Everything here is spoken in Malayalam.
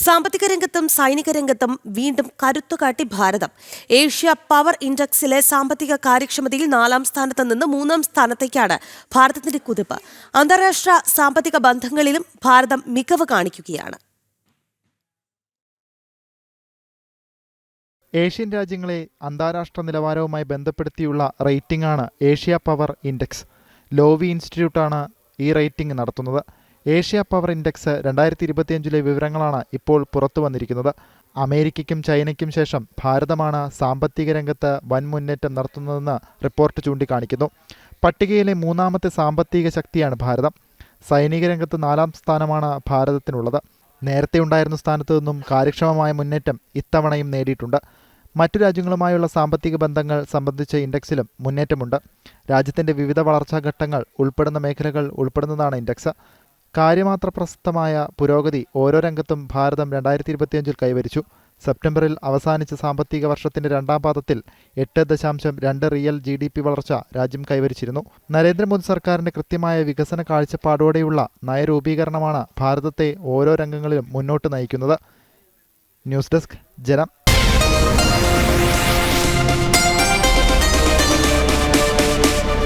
സാമ്പത്തിക രംഗത്തും സൈനിക രംഗത്തും വീണ്ടും കരുത്തുകാട്ടി ഭാരതം. ഏഷ്യ പവർ ഇൻഡെക്സിലെ സാമ്പത്തിക കാര്യക്ഷമതയിൽ 4-ാം സ്ഥാനത്ത് നിന്ന് 3-ാം സ്ഥാനത്തേക്കാണ് ഭാരതത്തിന്റെ കുതിപ്പ്. അന്താരാഷ്ട്ര സാമ്പത്തിക ബന്ധങ്ങളിലും ഭാരതം മികവ് കാണിക്കുകയാണ്. ഏഷ്യൻ രാജ്യങ്ങളെ അന്താരാഷ്ട്ര നിലവാരവുമായി ബന്ധപ്പെടുത്തിയുള്ള റേറ്റിംഗാണ് ഏഷ്യ പവർ ഇൻഡെക്സ്. ലോവി ഇൻസ്റ്റിറ്റ്യൂട്ടാണ് ഈ റേറ്റിംഗ് നടത്തുന്നത്. ഏഷ്യ പവർ ഇൻഡെക്സ് 2025 വിവരങ്ങളാണ് ഇപ്പോൾ പുറത്തു വന്നിരിക്കുന്നത്. അമേരിക്കയ്ക്കും ചൈനയ്ക്കും ശേഷം ഭാരതമാണ് സാമ്പത്തിക രംഗത്ത് വൻ മുന്നേറ്റം നടത്തുന്നതെന്ന് റിപ്പോർട്ട് ചൂണ്ടിക്കാണിക്കുന്നു. പട്ടികയിലെ 3ാമത്തെ സാമ്പത്തിക ശക്തിയാണ് ഭാരതം. സൈനിക രംഗത്ത് 4ാം സ്ഥാനമാണ് ഭാരതത്തിനുള്ളത്. നേരത്തെ ഉണ്ടായിരുന്ന സ്ഥാനത്തു നിന്നും കാര്യക്ഷമമായ മുന്നേറ്റം ഇത്തവണയും നേടിയിട്ടുണ്ട്. മറ്റു രാജ്യങ്ങളുമായുള്ള സാമ്പത്തിക ബന്ധങ്ങൾ സംബന്ധിച്ച ഇൻഡെക്സിലും മുന്നേറ്റമുണ്ട്. രാജ്യത്തിൻ്റെ വിവിധ വളർച്ചാ ഘട്ടങ്ങൾ ഉൾപ്പെടുന്ന മേഖലകൾ ഉൾപ്പെടുന്നതാണ് ഇൻഡെക്സ്. കാര്യമാത്ര പ്രസക്തമായ പുരോഗതി ഓരോ രംഗത്തും ഭാരതം 2025 കൈവരിച്ചു. സെപ്റ്റംബറിൽ അവസാനിച്ച സാമ്പത്തിക വർഷത്തിന്റെ 2ാം പാദത്തിൽ 8.2 റിയൽ GDP വളർച്ച രാജ്യം കൈവരിച്ചിരുന്നു. നരേന്ദ്രമോദി സർക്കാരിന്റെ കൃത്യമായ വികസന കാഴ്ചപ്പാടോടെയുള്ള നയരൂപീകരണമാണ് ഭാരതത്തെ ഓരോ രംഗങ്ങളിലും മുന്നോട്ട് നയിക്കുന്നത്. ന്യൂസ് ഡെസ്ക് ജനം.